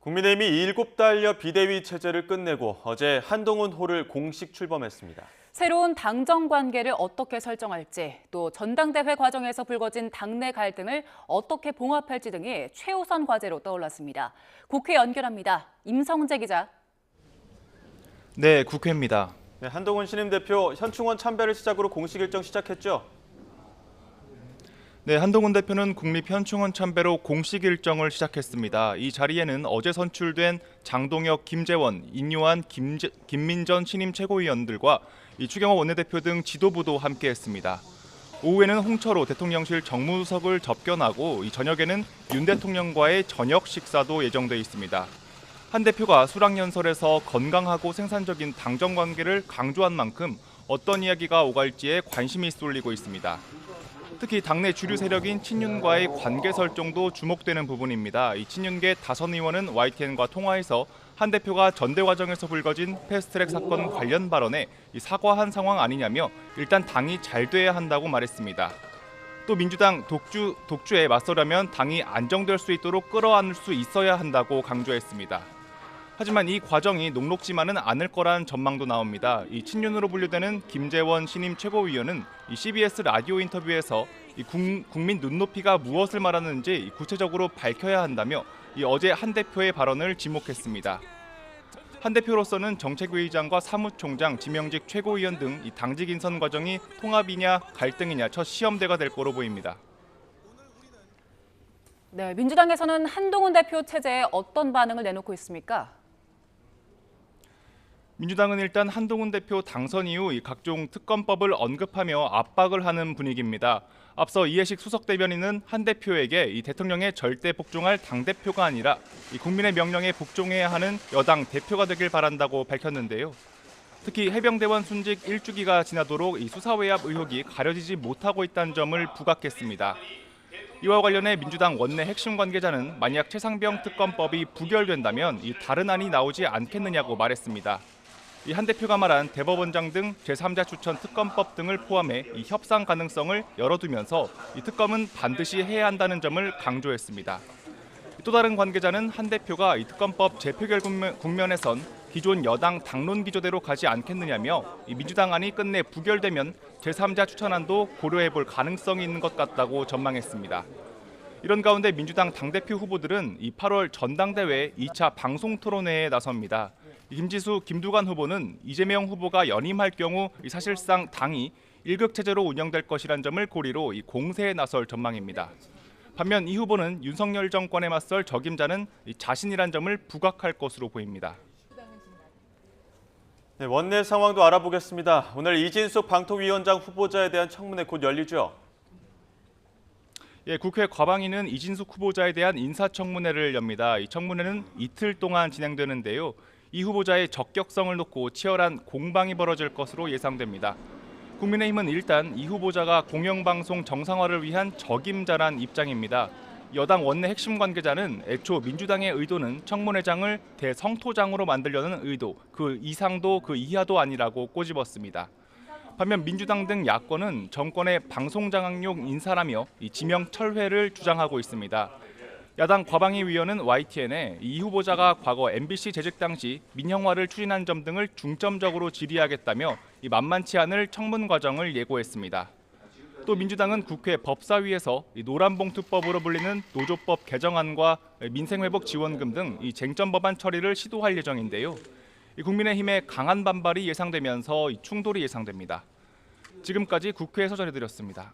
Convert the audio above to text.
국민의힘이 7달여 비대위 체제를 끝내고 어제 한동훈 호를 공식 출범했습니다. 새로운 당정 관계를 어떻게 설정할지, 또 전당대회 과정에서 불거진 당내 갈등을 어떻게 봉합할지 등이 최우선 과제로 떠올랐습니다. 국회 연결합니다. 임성재 기자. 네, 국회입니다. 네, 한동훈 신임 대표 현충원 참배를 시작으로 공식 일정 시작했죠? 네, 한동훈 대표는 국립현충원 참배로 공식 일정을 시작했습니다. 이 자리에는 어제 선출된 장동혁, 김재원, 인요한, 김민전 신임 최고위원들과 추경호 원내대표 등 지도부도 함께했습니다. 오후에는 홍철호 대통령실 정무수석을 접견하고 저녁에는 윤 대통령과의 저녁 식사도 예정돼 있습니다. 한 대표가 수락연설에서 건강하고 생산적인 당정 관계를 강조한 만큼 어떤 이야기가 오갈지에 관심이 쏠리고 있습니다. 특히 당내 주류 세력인 친윤과의 관계 설정도 주목되는 부분입니다. 이 친윤계 다선 의원은 YTN과 통화에서 한 대표가 전대 과정에서 불거진 패스트트랙 사건 관련 발언에 사과한 상황 아니냐며 일단 당이 잘 돼야 한다고 말했습니다. 또 민주당 독주에 맞서려면 당이 안정될 수 있도록 끌어안을 수 있어야 한다고 강조했습니다. 하지만 이 과정이 녹록지만은 않을 거란 전망도 나옵니다. 이 친윤으로 분류되는 김재원 신임 최고위원은 CBS 라디오 인터뷰에서 국민 눈높이가 무엇을 말하는지 구체적으로 밝혀야 한다며 어제 한 대표의 발언을 지목했습니다. 한 대표로서는 정책위의장과 사무총장, 지명직 최고위원 등 당직 인선 과정이 통합이냐 갈등이냐 첫 시험대가 될 거로 보입니다. 네, 민주당에서는 한동훈 대표 체제에 어떤 반응을 내놓고 있습니까? 민주당은 일단 한동훈 대표 당선 이후 각종 특검법을 언급하며 압박을 하는 분위기입니다. 앞서 이해식 수석 대변인은 한 대표에게 대통령에 절대 복종할 당대표가 아니라 국민의 명령에 복종해야 하는 여당 대표가 되길 바란다고 밝혔는데요. 특히 해병대원 순직 1주기가 지나도록 수사 외압 의혹이 가려지지 못하고 있다는 점을 부각했습니다. 이와 관련해 민주당 원내 핵심 관계자는 만약 최상병 특검법이 부결된다면 다른 안이 나오지 않겠느냐고 말했습니다. 한 대표가 말한 대법원장 등 제3자 추천 특검법 등을 포함해 협상 가능성을 열어두면서 특검은 반드시 해야 한다는 점을 강조했습니다. 또 다른 관계자는 한 대표가 특검법 재표결 국면에선 기존 여당 당론 기조대로 가지 않겠느냐며 민주당 안이 끝내 부결되면 제3자 추천안도 고려해볼 가능성이 있는 것 같다고 전망했습니다. 이런 가운데 민주당 당대표 후보들은 8월 전당대회 2차 방송토론회에 나섭니다. 김지수, 김두관 후보는 이재명 후보가 연임할 경우 사실상 당이 일극체제로 운영될 것이란 점을 고리로 공세에 나설 전망입니다. 반면 이 후보는 윤석열 정권에 맞설 적임자는 자신이란 점을 부각할 것으로 보입니다. 네, 원내 상황도 알아보겠습니다. 오늘 이진숙 방통위원장 후보자에 대한 청문회 곧 열리죠? 국회 과방위는 이진숙 후보자에 대한 인사청문회를 엽니다. 이 청문회는 이틀 동안 진행되는데요. 이 후보자의 적격성을 놓고 치열한 공방이 벌어질 것으로 예상됩니다. 국민의힘은 일단 이 후보자가 공영방송 정상화를 위한 적임자란 입장입니다. 여당 원내 핵심 관계자는 애초 민주당의 의도는 청문회장을 대성토장으로 만들려는 의도, 그 이상도 그 이하도 아니라고 꼬집었습니다. 반면 민주당 등 야권은 정권의 방송장악용 인사라며 지명 철회를 주장하고 있습니다. 야당 과방위 위원은 YTN에 이 후보자가 과거 MBC 재직 당시 민영화를 추진한 점 등을 중점적으로 질의하겠다며 만만치 않을 청문 과정을 예고했습니다. 또 민주당은 국회 법사위에서 노란봉투법으로 불리는 노조법 개정안과 민생회복 지원금 등 쟁점 법안 처리를 시도할 예정인데요. 국민의힘의 강한 반발이 예상되면서 충돌이 예상됩니다. 지금까지 국회에서 전해드렸습니다.